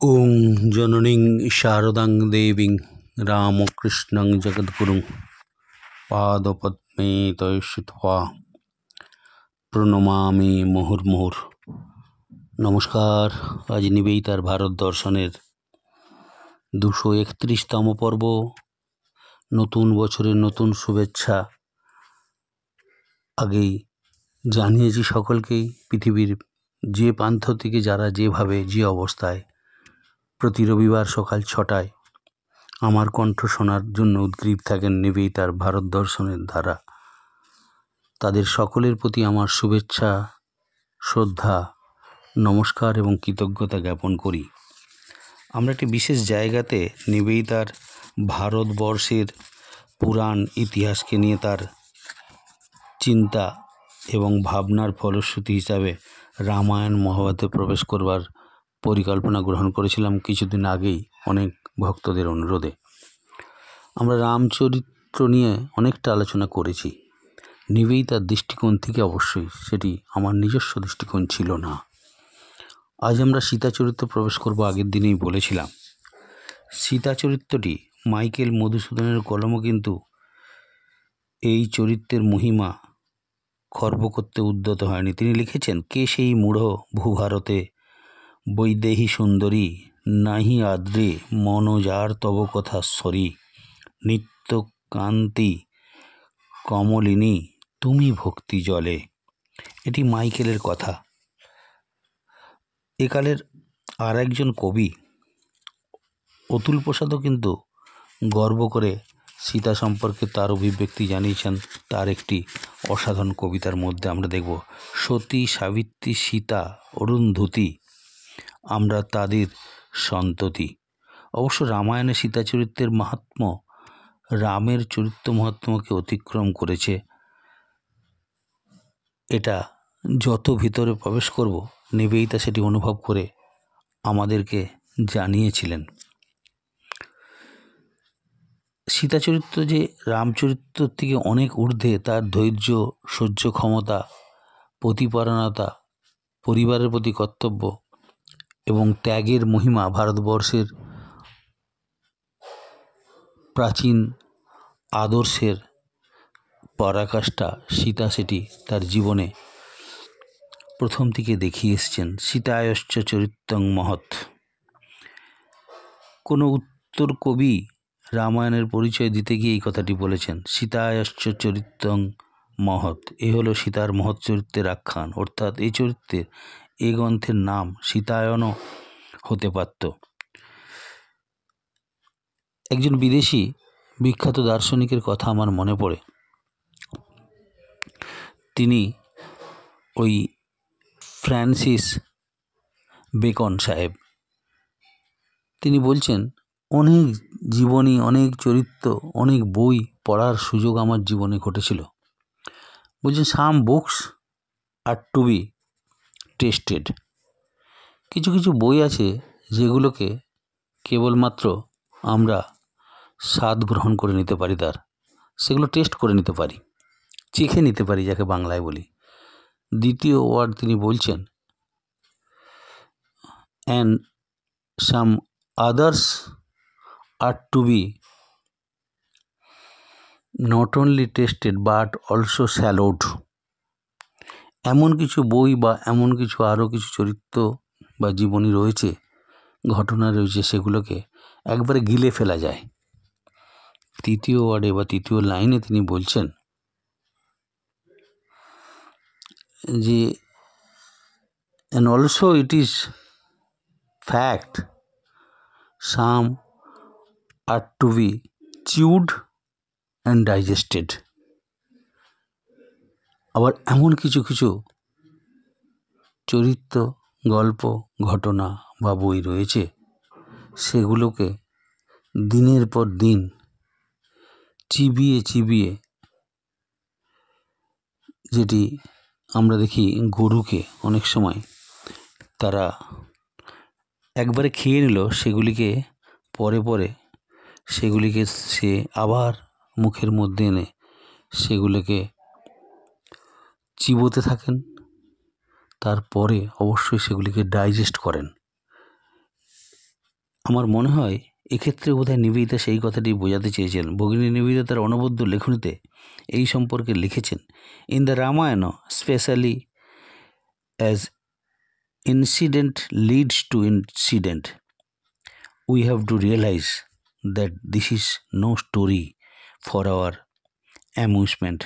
ওং জননীং শারদাং দেবীং রামকৃষ্ণং জগদ্গুরুং পাদপদ্মে তয়শ্রিত্বা প্রণমামি মুহুর্মুহুর। নমস্কার। আজ নিবেদিতার ভারত দর্শনের 231তম পর্ব। নতুন বছরের নতুন শুভেচ্ছা আগেই জানিয়েছি সকলকেই। পৃথিবীর যে প্রান্ত থেকে যারা যেভাবে যে অবস্থায় প্রতি রবিবার সকাল 6টায় আমার কণ্ঠ শোনার জন্য উদ্গ্রীব থাকেন নিবেদিতার ভারত দর্শনের দ্বারা, তাদের সকলের প্রতি আমার শুভেচ্ছা, শ্রদ্ধা, নমস্কার এবং কৃতজ্ঞতা জ্ঞাপন করি। আমরা একটি বিশেষ জায়গাতে নিবেদিতার ভারতবর্ষের পুরাণ ইতিহাসকে নিয়ে তার চিন্তা এবং ভাবনার ফলশ্রুতি হিসাবে রামায়ণ মহাভারতে প্রবেশ করবার পরিকল্পনা গ্রহণ করেছিলাম কিছুদিন আগেই অনেক ভক্তদের অনুরোধে। আমরা রামচরিত্র নিয়ে অনেকটা আলোচনা করেছি, নিবেদিতার দৃষ্টিকোণ থেকে। অবশ্যই সেটি আমার নিজস্ব দৃষ্টিকোণ ছিল না। আজ আমরা সীতা চরিত্র প্রবেশ করব। আগের দিনেই বলেছিলাম সীতা চরিত্রটি মাইকেল মধুসূদনের কলমও কিন্তু এই চরিত্রের মহিমা খর্ব করতে উদ্যত হয়নি। তিনি লিখেছেন, কে সেই মূঢ় ভূভারতে বৈদেহী সুন্দরী, নাহি আদ্রে মনোজার তব কথা সরি, নিত্য কান্তি কমলিনী তুমি ভক্তি জলে। এটি মাইকেলের কথা। একালের আর একজন কবি অতুল প্রসাদও কিন্তু গর্ব করে সীতা সম্পর্কে তার অভিব্যক্তি জানিয়েছেন। তার একটি অসাধারণ কবিতার মধ্যে আমরা দেখব, সতী সাবিত্রী সীতা অরুন্ধতী আমরা তাদের সন্ততি। অবশ্য রামায়ণে সীতা চরিত্রের মাহাত্ম্য রামের চরিত্র মাহাত্ম্যকে অতিক্রম করেছে। এটা যত ভিতরে প্রবেশ করব, নিবেদিতা সেটি অনুভব করে আমাদেরকে জানিয়েছিলেন। সীতা চরিত্র যে রামচরিত্র থেকে অনেক ঊর্ধ্বে, তার ধৈর্য, সহ্য ক্ষমতা, প্রতিপরায়ণতা, পরিবারের প্রতি কর্তব্য এবং ত্যাগের মহিমা ভারতবর্ষের প্রাচীন আদর্শের পরাকাষ্ঠা সীতা সেটি তার জীবনে প্রথম থেকে দেখিয়ে এসছেন। সীতায়শ্চ চরিত্রং মহৎ। কোনো উত্তর কবি রামায়ণের পরিচয় দিতে গিয়ে এই কথাটি বলেছেন, সীতায়শ্চ চরিত্রং মহৎ। এ হলো সীতার মহৎ চরিত্রের আখ্যান, অর্থাৎ এই চরিত্রের এই গ্রন্থের নাম সীতায়নও হতে পারত। একজন বিদেশি বিখ্যাত দার্শনিকের কথা আমার মনে পড়ে। তিনি ওই ফ্রান্সিস বেকন সাহেব, তিনি বলছেন, অনেক জীবনী, অনেক চরিত্র, অনেক বই পড়ার সুযোগ আমার জীবনে ঘটেছিল। বলছেন, some books are to be tested. কিছু কিছু বই আছে যেগুলোকে কেবলমাত্র আমরা স্বাদ গ্রহণ করে নিতে পারি, সেগুলো টেস্ট করে নিতে পারি, চেখে নিতে পারি, যাকে বাংলায় বলি। দ্বিতীয় ওয়ার্ড তিনি বলছেন, and some others are to be not only tested but also swallowed. এমন কিছু বই বা এমন কিছু আরও কিছু চরিত্র বা জীবনী রয়েছে, ঘটনা রয়েছে, সেগুলোকে একবারে গিলে ফেলা যায়। তৃতীয় ওয়ার্ডে বা তৃতীয় লাইনে তিনি বলছেন যে, and also it is fact some are to be chewed and digested. আবার এমন কিছু কিছু চরিত্র, গল্প, ঘটনা বা বই রয়েছে, সেগুলোকে দিনের পর দিন চিবিয়ে চিবিয়ে, যেটি আমরা দেখি গরুকে অনেক সময় তারা একবারে খেয়ে নিল, সেগুলিকে পরে পরে সেগুলিকে সে আবার মুখের মধ্যে এনে সেগুলোকে চিবোতে থাকেন, তারপরে অবশ্যই সেগুলিকে ডাইজেস্ট করেন। আমার মনে হয় এক্ষেত্রে বোধহয় নিবেদিতা সেই কথাটি বোঝাতে চেয়েছেন। ভগিনী নিবেদিতা তার অনবদ্য লেখনীতে এই সম্পর্কে লিখেছেন, in the Ramayana specially as incident leads to incident, we have to realize that this is no story for our amusement,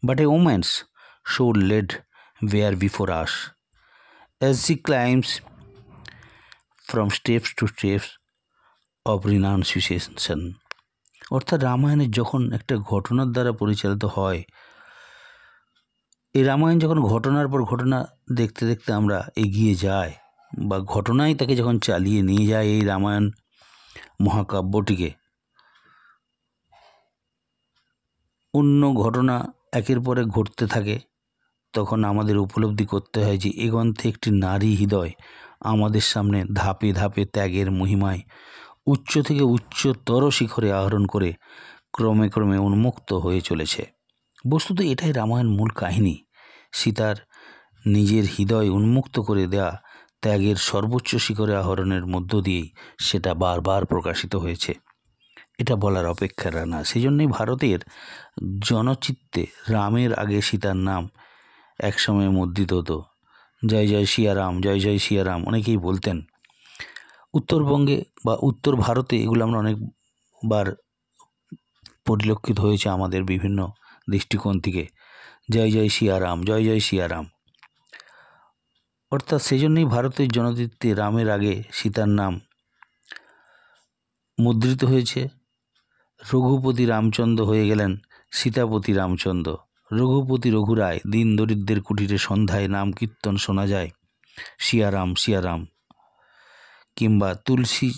but a woman's soul laid bare before us as she climbs from steps to steps of renunciation. অর্থাৎ রামায়ণের যখন একটা ঘটনার দ্বারা পরিচালিত হয়, এই রামায়ণ যখন ঘটনার পর ঘটনা দেখতে দেখতে আমরা এগিয়ে যাই, বা ঘটনাই তাকে যখন চালিয়ে নিয়ে যায় এই রামায়ণ মহাকাব্যটিকে, অন্য ঘটনা একের পরে ঘটতে থাকে, তখন আমাদের উপলব্ধি করতে হয় যে এ গ্রন্থে একটি নারী হৃদয় আমাদের সামনে ধাপে ধাপে ত্যাগের মহিমায় উচ্চ থেকে উচ্চতর শিখরে আহরণ করে ক্রমে ক্রমে উন্মুক্ত হয়ে চলেছে। বস্তুত এটাই রামায়ণ মূল কাহিনী, সীতার নিজের হৃদয় উন্মুক্ত করে দেয়া ত্যাগের সর্বোচ্চ শিখরে আহরণের মধ্য দিয়েই সেটা বারবার প্রকাশিত হয়েছে। এটা বলার অপেক্ষা না। সেই জন্যই ভারতের জনচিত্তে রামের আগে সীতার নাম একসময় মুদ্রিত হতো, জয় জয় সিয়ারাম, জয় জয় সিয়ারাম অনেকেই বলতেন। উত্তরবঙ্গে বা উত্তর ভারতে এগুলো আমরা অনেকবার পরিলক্ষিত হয়েছে আমাদের বিভিন্ন দৃষ্টিকোণ থেকে, জয় জয় সিয়ারাম, জয় জয় সিয়ারাম। অর্থাৎ সেজন্যই ভারতের জনচিত্তে রামের আগে সীতার নাম মুদ্রিত হয়েছে। রঘুপতি রামচন্দ্র হয়ে গেলেন সীতাপতি রামচন্দ্র। রঘুপতি রঘুরায়, দিন দরিদ্রের কুটিরে সন্ধ্যায় নাম কীর্তন শোনা যায় সিয়ারাম সিয়ারাম। কিংবা তুলসী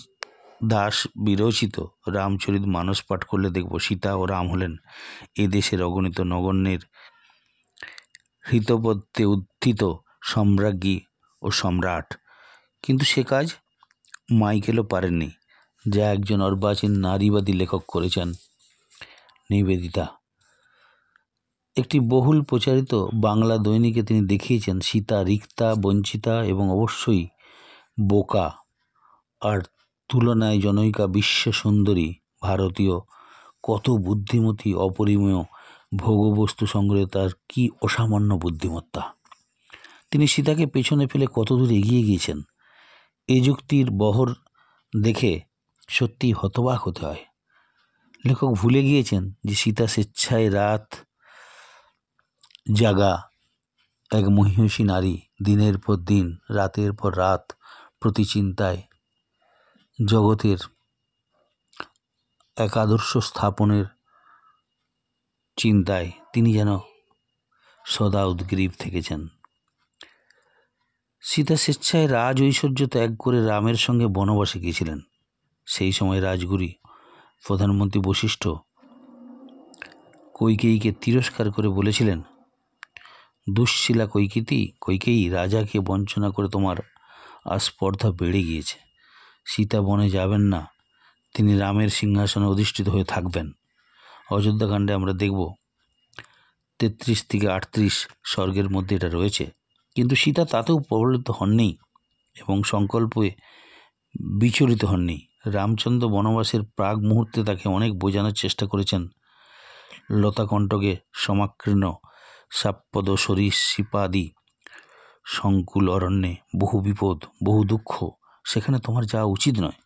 দাস বিরচিত রামচরিত মানস পাঠ করলে দেখব সীতা ও রাম হলেন এ দেশের অগণিত নগণ্যের হৃতপদ্মে উত্থিত সম্রাজ্ঞী ও সম্রাট। কিন্তু সে কাজ মাইকেলও পারেননি, যা একজন অর্বাচীন নারীবাদী লেখক করেছেন, নিবেদিতা। একটি বহুল প্রচারিত বাংলা দৈনিকে তিনি দেখিয়েছেন সীতা রিক্তা, বঞ্চিতা এবং অবশ্যই বোকা, আর তুলনায় জনৈকা বিশ্ব সুন্দরী ভারতীয় কত বুদ্ধিমতী, অপরিমেয় ভোগবস্তু সংগ্রহে তার কি অসামান্য বুদ্ধিমত্তা। তিনি সীতাকে পেছনে ফেলে কত দূর এগিয়ে গিয়েছেন, এ যুক্তির বহর দেখে সত্যি হতবাক হতে হয়। লেখক ভুলে গিয়েছেন যে সীতা স্বেচ্ছায় রাত জাগা এক মহিষী নারী, দিনের পর দিন, রাতের পর রাত প্রতি চিন্তায়, জগতের এক আদর্শ স্থাপনের চিন্তায় তিনি যেন সদা উদ্গ্রীব থেকেছেন। সীতা স্বেচ্ছায় রাজ ঐশ্বর্য ত্যাগ করে রামের সঙ্গে বনবাসে গিয়েছিলেন। সেই সময় রাজগুরু প্রধানমন্ত্রী বশিষ্ঠ কৈকেয়ীকে তিরস্কার করে বলেছিলেন, দুঃশীলা কৈকেয়ী, রাজাকে বঞ্চনা করে তোমার আস্পর্ধা বেড়ে গিয়েছে। সীতা বনে যাবেন না, তিনি রামের সিংহাসনে অধিষ্ঠিত হয়ে থাকবেন। অযোধ্যাকাণ্ডে আমরা দেখব 33 থেকে 38 স্বর্গের মধ্যে এটা রয়েছে। কিন্তু সীতা তাতেও প্রবলিত হননি এবং সংকল্পে বিচলিত হননি। রামচন্দ্র বনবাসের প্রাগ মুহূর্তে তাকে অনেক বোঝানোর চেষ্টা করেছেন। লতাকণ্টকে সমাকীর্ণ সাপ্পদ সরীসৃপাদি সংকুল অরণ্যে বহু বিপদ, বহু দুঃখ, সেখানে তোমার যাওয়া উচিত নয়।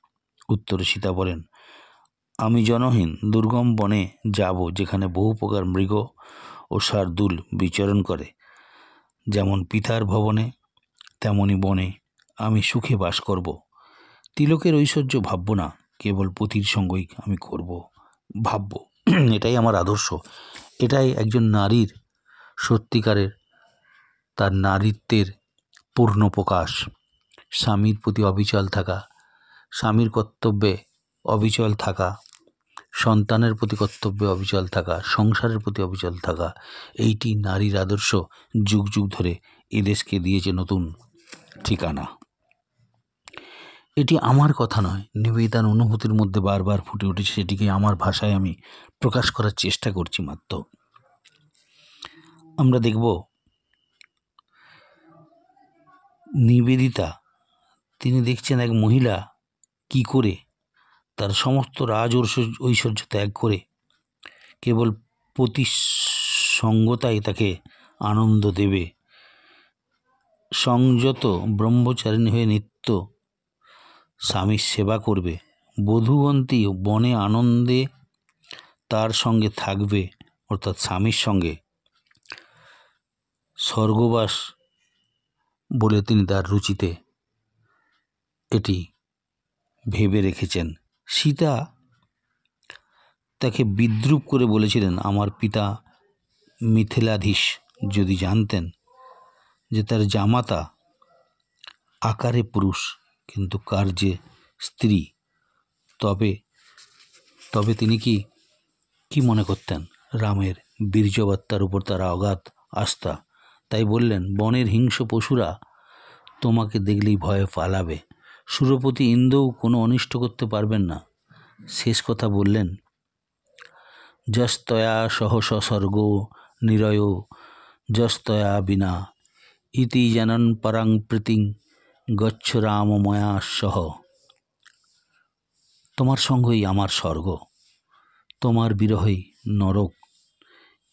উত্তরে সীতা বলেন, আমি জনহীন দুর্গম বনে যাব, যেখানে বহু প্রকার মৃগ ও শার্দূল বিচরণ করে। যেমন পিতার ভবনে তেমনি বনে আমি সুখে বাস করব। তিলকের ঐশ্বর্য ভাবব না, কেবল পতির সঙ্গই আমি করব, ভাবব। এটাই আমার আদর্শ, এটাই একজন নারীর সত্যিকারের তার নারীত্বের পূর্ণ প্রকাশ। স্বামীর প্রতি অবিচল থাকা, স্বামীর কর্তব্যে অবিচল থাকা, সন্তানের প্রতি কর্তব্যে অবিচল থাকা, সংসারের প্রতি অবিচল থাকা, এইটি নারীর আদর্শ যুগ যুগ ধরে এদেশকে দিয়েছে নতুন ঠিকানা। এটি আমার কথা নয়, নিবেদিতার অনুভূতির মধ্যে বারবার ফুটে উঠেছে, সেটিকে আমার ভাষায় আমি প্রকাশ করার চেষ্টা করছি মাত্র। আমরা দেখব নিবেদিতা, তিনি দেখছেন এক মহিলা কি করে তার সমস্ত রাজ ঐশ্বর্য ত্যাগ করে কেবল প্রতিসঙ্গতাই তাকে আনন্দ দেবে, সংযত ব্রহ্মচারিণী হয়ে নিত্য স্বামীর সেবা করবে, বধূবন্তী বনে আনন্দে তার সঙ্গে থাকবে, অর্থাৎ স্বামীর সঙ্গে স্বর্গবাস বলে তিনি তার রুচিতে এটি ভেবে রেখেছেন। সীতা তাকে বিদ্রূপ করে বলেছিলেন, আমার পিতা মিথিলাধীশ যদি জানতেন যে তার জামাতা আকারে পুরুষ কিন্তু কার্যে স্ত্রী, তবে তিনি কি মনে করতেন? রামের বীর্যবত্তার উপর তার অগাধ আস্থা। তাই বললেন, বনের হিংস্র পশুরা তোমাকে দেখলেই ভয়ে পালাবে, সুরপতি ইন্দ্রও কোনো অনিষ্ট করতে পারবেন না। শেষ কথা বললেন, যস্তয়া সহস স্বর্গ নিরয় যস্তয়া বিনা ইতি জানন পরাং প্রীতিং গচ্ছ রামময়া সহ। তোমার সঙ্গই আমার স্বর্গ, তোমার বিরহেই নরক,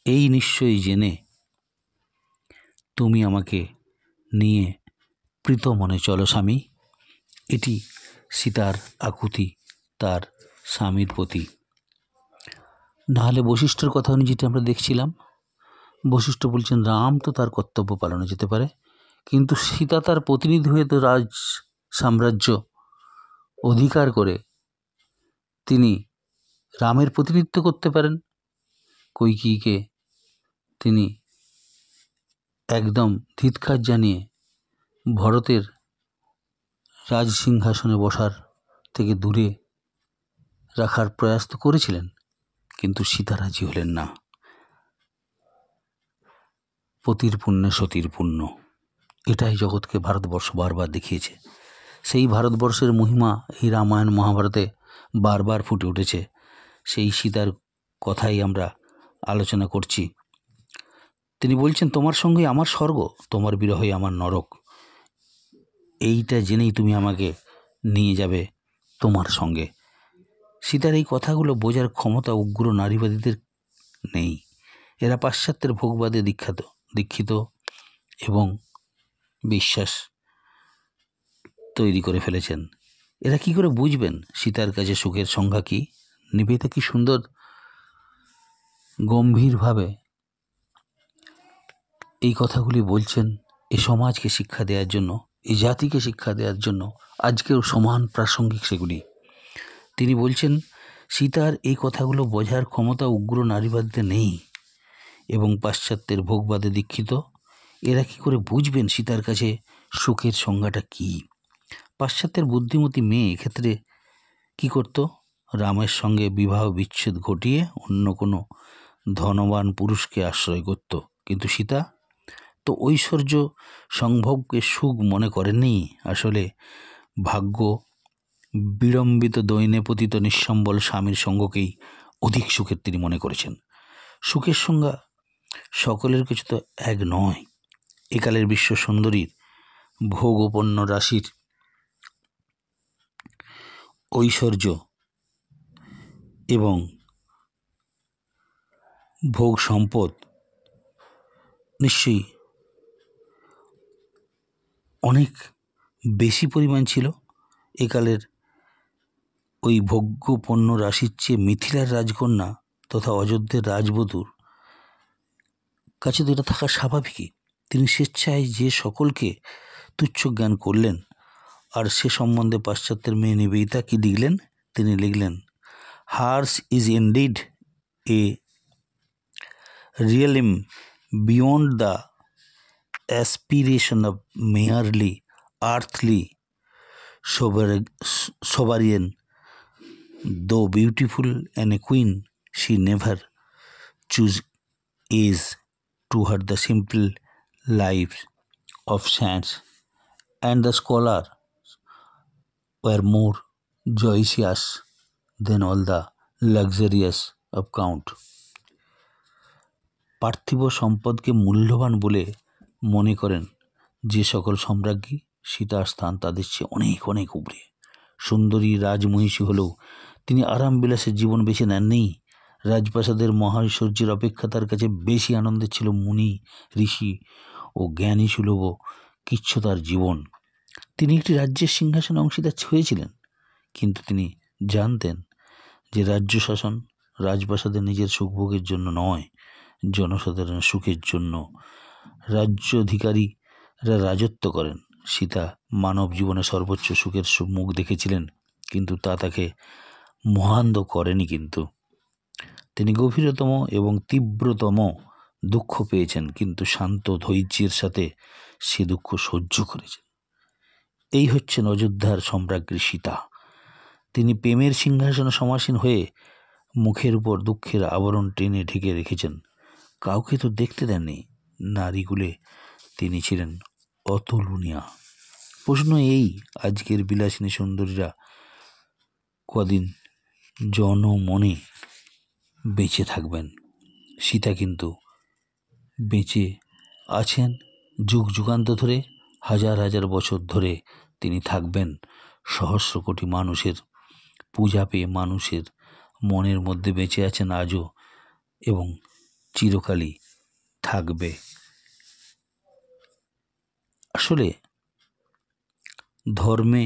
এই নিশ্চয়ই জেনে তুমি আমাকে নিয়ে প্রীত মনে চলো স্বামী। এটি সীতার আকুতি তার স্বামীর প্রতি। নাহলে বশিষ্ঠের কথা যেটা আমরা দেখছিলাম, বশিষ্ঠ বলছেন রাম তো তার কর্তব্য পালনে যেতে পারে, কিন্তু সীতা তার প্রতিনিধি হয়ে তো রাজ সাম্রাজ্য অধিকার করে তিনি রামের প্রতিনিধিত্ব করতে পারেন। কৈকেয়ীকে তিনি একদম ধিৎকার জানিয়ে ভরতের রাজসিংহাসনে বসার থেকে দূরে রাখার প্রয়াস তো করেছিলেন, কিন্তু সীতা রাজি হলেন না। পতির পুণ্যে সতীর পুণ্য, এটাই জগৎকে ভারতবর্ষ বারবার দেখিয়েছে। সেই ভারতবর্ষের মহিমা এই রামায়ণ মহাভারতে বারবার ফুটে উঠেছে। সেই সীতার কথাই আমরা আলোচনা করছি। তিনি বলছেন, তোমার সঙ্গে আমার স্বর্গ, তোমার বিরহে আমার নরক, এইটা জেনেই তুমি আমাকে নিয়ে যাবে তোমার সঙ্গে। সীতার এই কথাগুলো বোঝার ক্ষমতা উগ্র নারীবাদীদের নেই। এরা পাশ্চাত্যের ভোগবাদে দীক্ষিত এবং বিশ্বাস তৈরি করে ফেলেছেন। এরা কি করে বুঝবেন সীতার কাছে সুখের সংজ্ঞা কী? নিবেদিতা কি সুন্দর গম্ভীরভাবে এই কথাগুলি বলছেন এই সমাজকে শিক্ষা দেওয়ার জন্য, এই জাতিকে শিক্ষা দেওয়ার জন্য। আজকেও সমান প্রাসঙ্গিক সেগুলি। তিনি বলছেন, সীতার এই কথাগুলো বোঝার ক্ষমতা উগ্র নারীবাদীদের নেই এবং পাশ্চাত্যের ভোগবাদে দীক্ষিত। এরা কি করে বুঝবেন সীতার কাছে সুখের সংজ্ঞাটা কী? পাশ্চাত্যের বুদ্ধিমতী মেয়ে এক্ষেত্রে কি করত? রামের সঙ্গে বিবাহ বিচ্ছেদ ঘটিয়ে অন্য কোনো ধনবান পুরুষকে আশ্রয় করত। কিন্তু সীতা তো ঐশ্বর্য সম্ভবকে সুখ মনে করেননি। আসলে ভাগ্য বিড়ম্বিত দৈন্যে পতিত নিঃসম্বল স্বামীর সঙ্গকেই অধিক সুখের তিনি মনে করেছেন। সুখের সংজ্ঞা সকলের কিছু তো এক নয়। একালের বিশ্ব সুন্দরীর ভোগোপন্ন রাশির ঐশ্বর্য এবং ভোগ সম্পদ নিশ্চয়ই অনেক বেশি পরিমাণ ছিল। একালের ওই ভোগ্যপন্ন রাশির চেয়ে মিথিলার রাজকন্যা তথা অযোধ্যের রাজবধূর কাছে তো এটা থাকা স্বাভাবিকই। তিনি স্বেচ্ছায় যে সকলকে তুচ্ছ জ্ঞান করলেন, আর সে সম্বন্ধে পাশ্চাত্যের মেয়ে নিবেদিতা কি লিখলেন? তিনি লিখলেন, hers is indeed a realm beyond the aspiration of merely earthly sovereign. Though beautiful and a queen, she never chose is to her the simple lives of saints, and the scholar were more joyous than all the luxurious of count. পার্থিব সম্পদকে মূল্যবান বলে মনে করেন যে সকল সম্রাজ্ঞী, সীতার স্থান তাদের চেয়ে অনেক অনেক উপরে। সুন্দরী রাজমহিষী হলেও তিনি আরামবিলাসের জীবন বেছে নেননি। রাজপ্রাসাদের মহাঐশ্বর্যের অপেক্ষা তার কাছে বেশি আনন্দের ছিল মুনি, ঋষি ও জ্ঞানী সুলভ কিচ্ছুতার জীবন। তিনি একটি রাজ্যের সিংহাসনে অংশীদার হয়েছিলেন, কিন্তু তিনি জানতেন যে রাজ্য শাসন রাজপ্রাসাদের নিজের সুখভোগের জন্য নয়, জনসাধারণের সুখের জন্য। রাজ্য অধিকারীরা রাজত্ব করেন। সীতা মানব জীবনে সর্বোচ্চ সুখের মুখ দেখেছিলেন, কিন্তু তা তাকে মহান্ধ করেনি। কিন্তু তিনি গভীরতম এবং তীব্রতম দুঃখ পেয়েছেন, কিন্তু শান্ত ধৈর্যের সাথে সে দুঃখ সহ্য করেছেন। এই হচ্ছেন অযোধ্যার সম্রাজ্ঞী সীতা। তিনি প্রেমের সিংহাসনে সমাসীন হয়ে মুখের উপর দুঃখের আবরণ টেনে ঢেকে রেখেছেন। কাউকে তো দেখতে দেননি। নারীকুলে তিনি ছিলেন অতুলনীয়া। প্রশ্ন এই, আজকের বিলাসিনী সুন্দরীরা কদিন জনমনে বেঁচে থাকবেন? সীতা কিন্তু বেঁচে আছেন যুগ যুগান্ত ধরে, হাজার হাজার বছর ধরে তিনি থাকবেন। সহস্র কোটি মানুষের পূজা পেয়ে মানুষের মনের মধ্যে বেঁচে আছেন আজও, এবং চিরকালই থাকবে। আসলে ধর্মে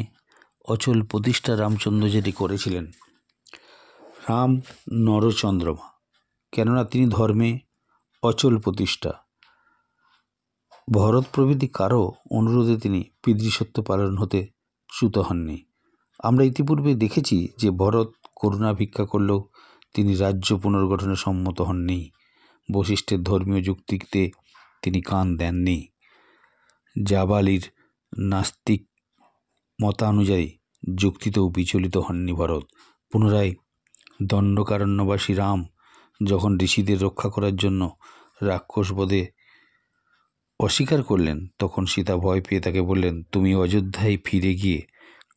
অচল প্রতিষ্ঠা রামচন্দ্র যেটি করেছিলেন, রাম নরচন্দ্রমা, কেননা তিনি ধর্মে অচল প্রতিষ্ঠা। ভরত প্রভৃতি কারো অনুরোধে তিনি পিতৃসত্য পালন হতে চ্যুত হননি। আমরা ইতিপূর্বে দেখেছি যে ভরত করুণা ভিক্ষা করলেও তিনি রাজ্য পুনর্গঠনে সম্মত হননি। বশিষ্ঠের ধর্মীয় যুক্তিতে তিনি কান দেননি। জাবালির নাস্তিক মতানুযায়ী যুক্তিতেও বিচলিত হননি ভরত। পুনরায় দণ্ডকারণ্যবাসী রাম যখন ঋষিদের রক্ষা করার জন্য রাক্ষসবধে অস্বীকার করলেন, তখন সীতা ভয় পেয়ে তাকে বললেন, তুমি অযোধ্যায় ফিরে গিয়ে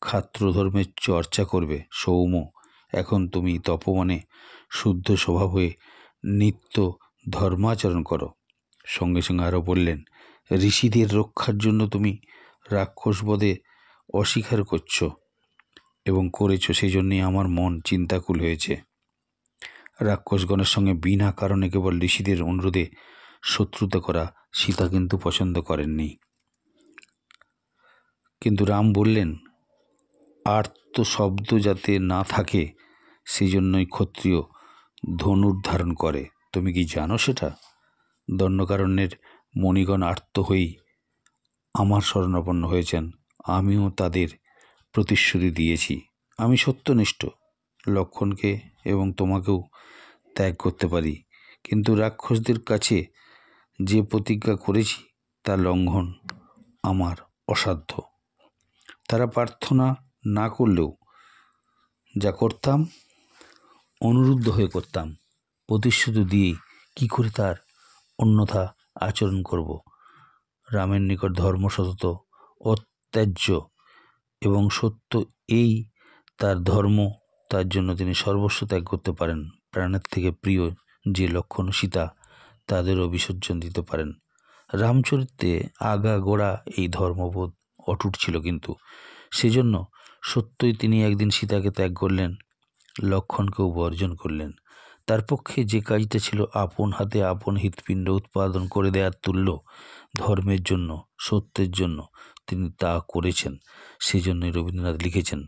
ক্ষাত্র ধর্মের চর্চা করবে সৌম্য। এখন তুমি তপবনে শুদ্ধ স্বভাব হয়ে নিত্য ধর্মাচরণ করো। সঙ্গে সঙ্গে আরও বললেন, ঋষিদের রক্ষার জন্য তুমি রাক্ষসবধে অস্বীকার করছো এবং করেছো, সেই জন্যই আমার মন চিন্তাকুল হয়েছে। রাক্ষসগণের সঙ্গে বিনা কারণে কেবল ঋষিদের অনুরোধে শত্রুতা করা সীতা কিন্তু পছন্দ করেননি। কিন্তু রাম বললেন, আর্ত শব্দ যাতে না থাকে সেই জন্যই ক্ষত্রিয় ধনুর্ধারণ করে। তুমি কি জানো সেটা? দণ্ডকারণ্যের মণিগণ আর্ত হয়েই আমার শরণাপন্ন হয়েছেন। আমিও তাদের প্রতিশ্রুতি দিয়েছি। আমি সত্যনিষ্ঠ। লক্ষ্মণকে এবং তোমাকেও ত্যাগ করতে পারি, কিন্তু রাক্ষসদের কাছে যে প্রতিজ্ঞা করেছি তা লঙ্ঘন আমার অসাধ্য। তারা প্রার্থনা না করলেও যা করতাম অনুরুদ্ধ হয়ে করতাম। প্রতিশ্রুতি দিয়ে কি করে তার অন্যথা আচরণ করব? রামের নিকট ধর্ম সতত অত্যাজ্য এবং সত্য এই তার ধর্ম। তার জন্য তিনি সর্বস্ব ত্যাগ করতে পারেন। প্রাণের থেকে প্রিয় যে লক্ষ্মণ সীতা, তাদেরও বিসর্জন দিতে পারেন। রামচরিত্রে আগাগোড়া এই ধর্মবোধ অটুট ছিল, কিন্তু সেজন্য সত্যই তিনি একদিন সীতাকে ত্যাগ করলেন, লক্ষ্মণকেও বর্জন করলেন। তার পক্ষে যে কাজটা ছিল আপন হাতে আপন হৃৎপিণ্ড উৎপাদন করে দেওয়ার তুল্য, ধর্মের জন্য সত্যের জন্য তিনি তা করেছেন। সেই জন্যই রবীন্দ্রনাথ লিখেছেন,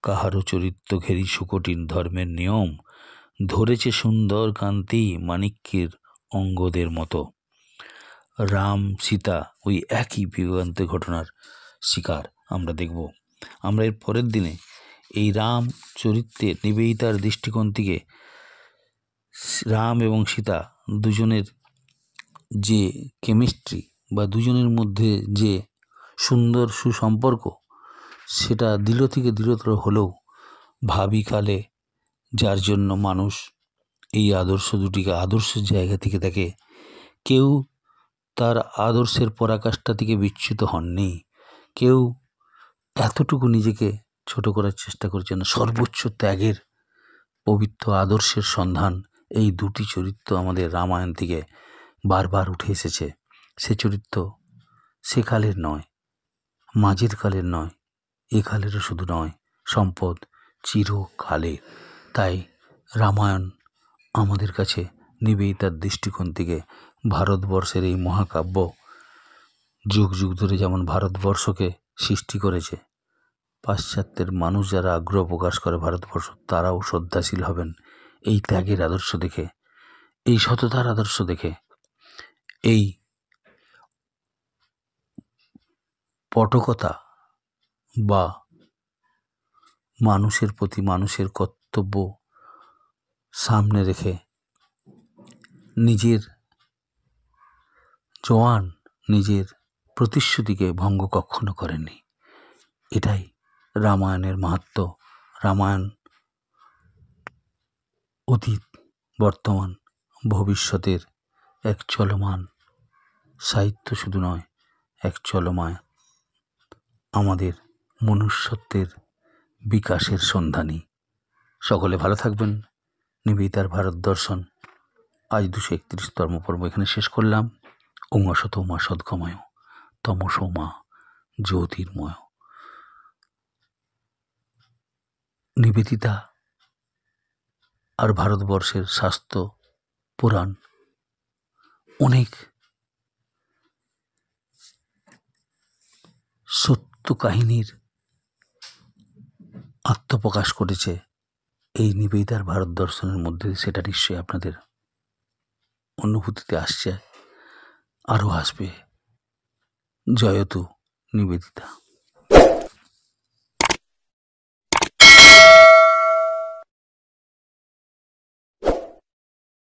কাহারও চরিত্র ঘেরি সুকঠিন ধর্মের নিয়ম, ধরেছে সুন্দর কান্তি মাণিক্যের অঙ্গদের মতো। রাম সীতা ওই একই বিভ্রান্তি ঘটনার শিকার আমরা দেখব। আমরা এর পরের দিনে এই রাম চরিত্রে নিবেদিতার দৃষ্টিকোণ থেকে রাম এবং সীতা দুজনের যে কেমিস্ট্রি বা দুজনের মধ্যে যে সুন্দর সুসম্পর্ক, সেটা দৃঢ় থেকে দৃঢ়তর হলেও ভাবিকালে যার জন্য মানুষ এই আদর্শ দুটিকে আদর্শের জায়গা থেকে দেখে, কেউ তার আদর্শের পরাকাষ্ঠা থেকে বিচ্যুত হননি, কেউ এতটুকু নিজেকে ছোট করার চেষ্টা করছে না। সর্বোচ্চ ত্যাগের পবিত্র আদর্শের সন্ধান এই দুটি চরিত্র আমাদের রামায়ণ থেকে বারবার উঠে এসেছে। সে চরিত্র সেকালের নয়, মাঝের কালের নয়, একালেরও শুধু নয়, সম্পদ চিরকালের। তাই রামায়ণ আমাদের কাছে নিবেদিতার দৃষ্টিকোণ থেকে ভারতবর্ষের এই মহাকাব্য যুগ যুগ ধরে যেমন ভারতবর্ষকে সৃষ্টি করেছে, পাশ্চাত্যের মানুষ যারা আগ্রহ প্রকাশ করে ভারতবর্ষ, তারাও শ্রদ্ধাশীল হবেন এই ত্যাগের আদর্শ দেখে, এই সততার আদর্শ দেখে, এই পটকতা বা মানুষের প্রতি মানুষের কর্তব্য সামনে রেখে নিজের জওয়ান নিজের প্রতিশ্রুতিকে ভঙ্গ কখনো করেননি। এটাই রামায়ণের মাহাত্ম্য। রামায়ণ অতীত, বর্তমান, ভবিষ্যতের এক চলমান সাহিত্য শুধু নয়, এক চলমান আমাদের মনুষ্যত্বের বিকাশের সন্ধানী। সকলে ভালো থাকবেন। নিবেদিতার ভারত দর্শন আজ 231তম পর্ব এখানে শেষ করলাম। ওং অসতো মা সদ্গময় তমসো মা জ্যোতির্ময়। নিবেদিতা আর ভারতবর্ষের শাস্ত্র পুরাণ অনেক সত্য কাহিনীর আত্মপ্রকাশ করেছে এই নিবেদিতার ভারত দর্শনের মধ্যে। সেটা নিশ্চয়ই আপনাদের অনুভূতিতে আসছে, আরও আসবে। জয়তু নিবেদিতা।